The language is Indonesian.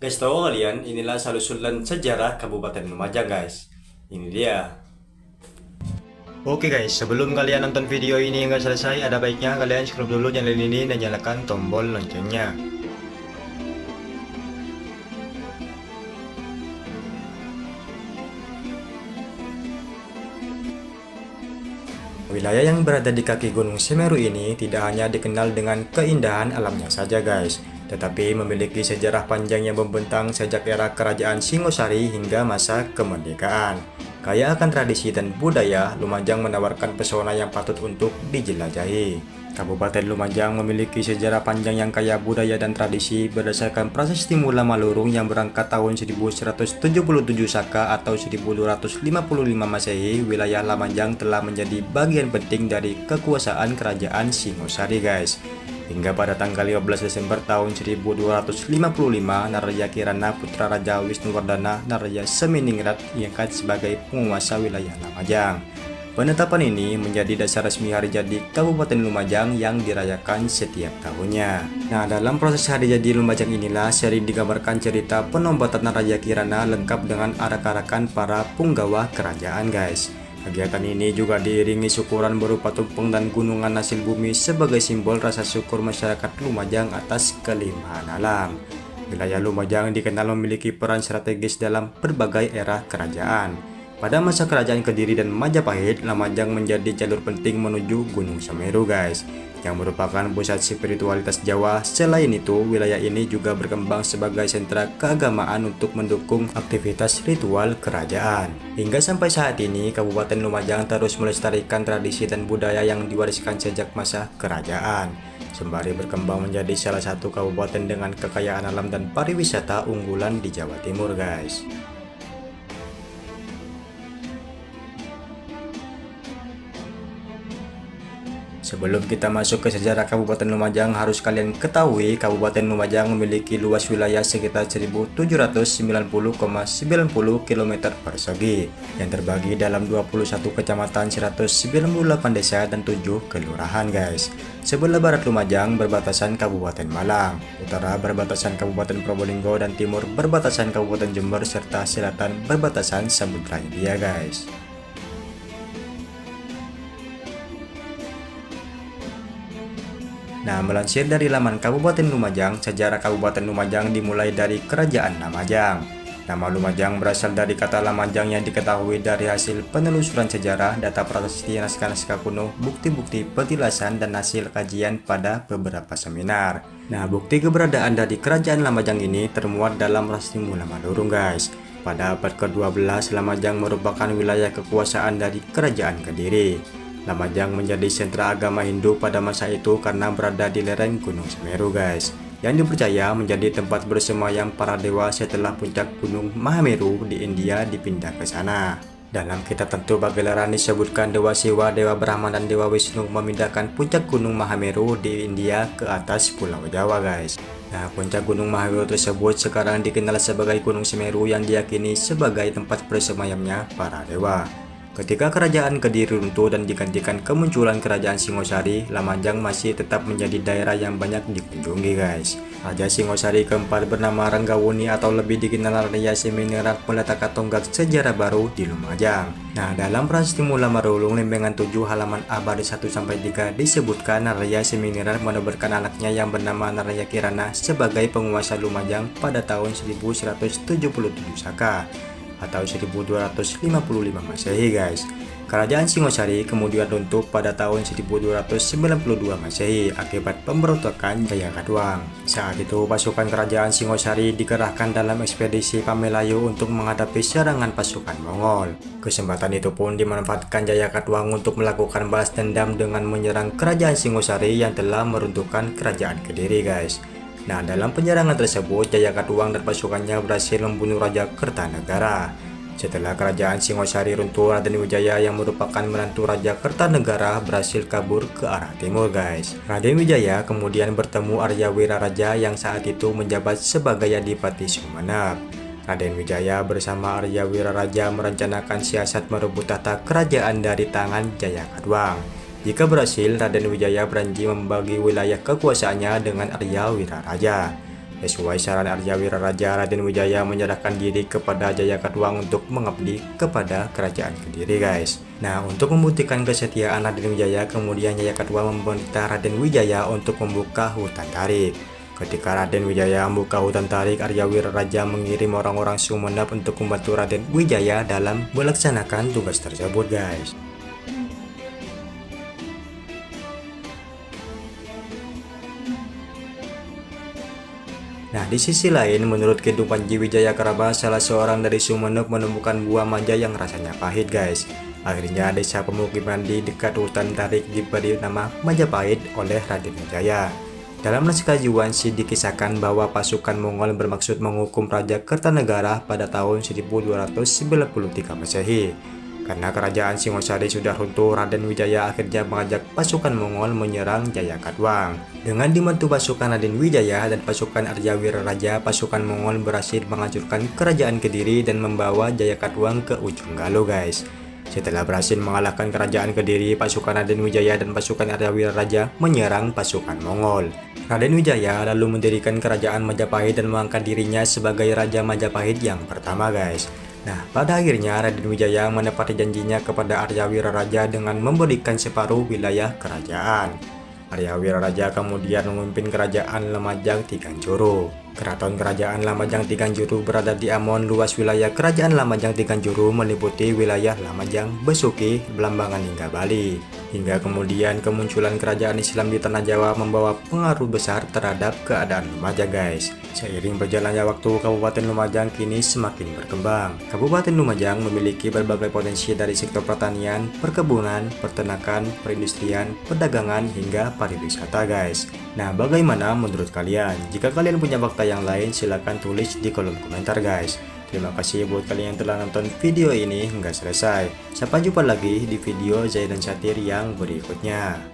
Guys, tahu kalian, inilah salusulan sejarah Kabupaten Lumajang, guys. Ini dia. Oke guys, sebelum kalian nonton video ini hingga selesai, ada baiknya kalian subscribe dulu channel ini dan nyalakan tombol loncengnya. Wilayah yang berada di kaki Gunung Semeru ini tidak hanya dikenal dengan keindahan alamnya saja guys, tetapi memiliki sejarah panjang yang membentang sejak era Kerajaan Singosari hingga masa kemerdekaan. Kaya akan tradisi dan budaya, Lumajang menawarkan pesona yang patut untuk dijelajahi. Kabupaten Lumajang memiliki sejarah panjang yang kaya budaya dan tradisi berdasarkan Prasasti Mula Malurung yang berangkat tahun 1177 Saka atau 1255 Masehi. Wilayah Lumajang telah menjadi bagian penting dari kekuasaan Kerajaan Singosari guys. Hingga pada tanggal 15 Desember tahun 1255, Naraya Kirana putra Raja Wisnuwardana Naraya Seminingrat diangkat sebagai penguasa wilayah Lumajang. Penetapan ini menjadi dasar resmi hari jadi Kabupaten Lumajang yang dirayakan setiap tahunnya. Nah, dalam proses hari jadi Lumajang inilah sering digambarkan cerita penombatan Naraya Kirana lengkap dengan arak-arakan para punggawa kerajaan guys. Kegiatan ini juga diiringi syukuran berupa tumpeng dan gunungan hasil bumi sebagai simbol rasa syukur masyarakat Lumajang atas kelimpahan alam. Wilayah Lumajang dikenal memiliki peran strategis dalam berbagai era kerajaan. Pada masa kerajaan Kediri dan Majapahit, Lumajang menjadi jalur penting menuju Gunung Semeru guys, yang merupakan pusat spiritualitas Jawa. Selain itu, wilayah ini juga berkembang sebagai sentra keagamaan untuk mendukung aktivitas ritual kerajaan. Hingga sampai saat ini, Kabupaten Lumajang terus melestarikan tradisi dan budaya yang diwariskan sejak masa kerajaan, sembari berkembang menjadi salah satu kabupaten dengan kekayaan alam dan pariwisata unggulan di Jawa Timur guys. Sebelum kita masuk ke sejarah Kabupaten Lumajang, harus kalian ketahui Kabupaten Lumajang memiliki luas wilayah sekitar 1790,90 km persegi yang terbagi dalam 21 kecamatan, 198 desa dan 7 kelurahan guys. Sebelah barat Lumajang berbatasan Kabupaten Malang, utara berbatasan Kabupaten Probolinggo, dan timur berbatasan Kabupaten Jember, serta selatan berbatasan Samudra Hindia guys. Nah, melansir dari laman Kabupaten Lumajang, sejarah Kabupaten Lumajang dimulai dari Kerajaan Lumajang. Nama Lumajang berasal dari kata Lamajang yang diketahui dari hasil penelusuran sejarah, data prasasti, naskah-naskah kuno, bukti-bukti petilasan, dan hasil kajian pada beberapa seminar. Nah, bukti keberadaan dari Kerajaan Lamajang ini termuat dalam Prasasti Mula Malurung guys. Pada abad ke-12, Lamajang merupakan wilayah kekuasaan dari Kerajaan Kediri. Lumajang menjadi sentra agama Hindu pada masa itu karena berada di lereng Gunung Semeru guys, yang dipercaya menjadi tempat bersemayam para dewa setelah puncak Gunung Mahameru di India dipindah ke sana. Dalam kitab tentu Bagelaran disebutkan Dewa Siwa, Dewa Brahma, dan Dewa Wisnu memindahkan puncak Gunung Mahameru di India ke atas Pulau Jawa guys. Nah, puncak Gunung Mahameru tersebut sekarang dikenal sebagai Gunung Semeru yang diyakini sebagai tempat bersemayamnya para dewa. Ketika kerajaan Kediri runtuh dan digantikan kemunculan kerajaan Singosari, Lumajang masih tetap menjadi daerah yang banyak dikunjungi guys. Raja Singosari keempat bernama Ranggawuni atau lebih dikenal Raja Seminingrat meletakkan tonggak sejarah baru di Lumajang. Nah, dalam Prasasti Mula Malurung lembengan 7 halaman abad 1-3 disebutkan Naraya Seminingrat menebarkan anaknya yang bernama Naraya Kirana sebagai penguasa Lumajang pada tahun 1177 Saka atau 1255 Masehi guys. Kerajaan Singosari kemudian runtuh pada tahun 1292 Masehi akibat pemberontakan Jayakatwang. Saat itu pasukan kerajaan Singosari dikerahkan dalam ekspedisi Pamelayu untuk menghadapi serangan pasukan Mongol. Kesempatan itu pun dimanfaatkan Jayakatwang untuk melakukan balas dendam dengan menyerang kerajaan Singosari yang telah meruntuhkan kerajaan Kediri guys. Nah, dalam penyerangan tersebut, Jayakatwang dan pasukannya berhasil membunuh Raja Kertanegara. Setelah kerajaan Singosari runtuh, Raden Wijaya yang merupakan menantu Raja Kertanegara berhasil kabur ke arah timur guys. Raden Wijaya kemudian bertemu Arya Wiraraja yang saat itu menjabat sebagai Adipati Sumenep. Raden Wijaya bersama Arya Wiraraja merencanakan siasat merebut tahta kerajaan dari tangan Jayakatwang. Jika berhasil, Raden Wijaya berjanji membagi wilayah kekuasaannya dengan Arya Wiraraja. Sesuai saran Arya Wiraraja, Raden Wijaya menyerahkan diri kepada Jayakatwang untuk mengabdi kepada kerajaan Kediri guys. Nah, untuk membuktikan kesetiaan Raden Wijaya, kemudian Jayakatwang memerintah Raden Wijaya untuk membuka hutan tarik. Ketika Raden Wijaya membuka hutan tarik, Arya Wiraraja mengirim orang-orang Sumenep untuk membantu Raden Wijaya dalam melaksanakan tugas tersebut guys. Nah, di sisi lain, menurut Kedung Panji Wijayakrama, salah seorang dari Sumenep menemukan buah manja yang rasanya pahit guys. Akhirnya desa pemukiman di dekat hutan tarik diberi nama Majapahit oleh Raden Wijaya. Dalam naskah Juwansi dikisahkan bahwa pasukan Mongol bermaksud menghukum Raja Kertanegara pada tahun 1293 Masehi. Karena kerajaan Singosari sudah runtuh, Raden Wijaya akhirnya mengajak pasukan Mongol menyerang Jayakatwang. Dengan dibantu pasukan Raden Wijaya dan pasukan Arya Wiraraja, pasukan Mongol berhasil menghancurkan kerajaan Kediri dan membawa Jayakatwang ke ujung Galuh guys. Setelah berhasil mengalahkan kerajaan Kediri, pasukan Raden Wijaya dan pasukan Arya Wiraraja menyerang pasukan Mongol. Raden Wijaya lalu mendirikan kerajaan Majapahit dan mengangkat dirinya sebagai Raja Majapahit yang pertama guys. Nah, pada akhirnya Raden Wijaya menepati janjinya kepada Arya Wiraraja dengan memberikan separuh wilayah kerajaan. Arya Wiraraja kemudian memimpin kerajaan Lamajang Tiganjuru. Keraton kerajaan Lamajang Tiganjuru berada di Amon. Luas wilayah kerajaan Lamajang Tiganjuru meliputi wilayah Lamajang, Besuki, Blambangan hingga Bali. Hingga kemudian kemunculan kerajaan Islam di tanah Jawa membawa pengaruh besar terhadap keadaan Lumajang guys. Seiring berjalannya waktu, Kabupaten Lumajang kini semakin berkembang. Kabupaten Lumajang memiliki berbagai potensi dari sektor pertanian, perkebunan, peternakan, perindustrian, perdagangan, hingga pariwisata guys. Nah, bagaimana menurut kalian? Jika kalian punya fakta yang lain, silahkan tulis di kolom komentar guys. Terima kasih buat kalian yang telah nonton video ini hingga selesai. Sampai jumpa lagi di video Zai dan Satir yang berikutnya.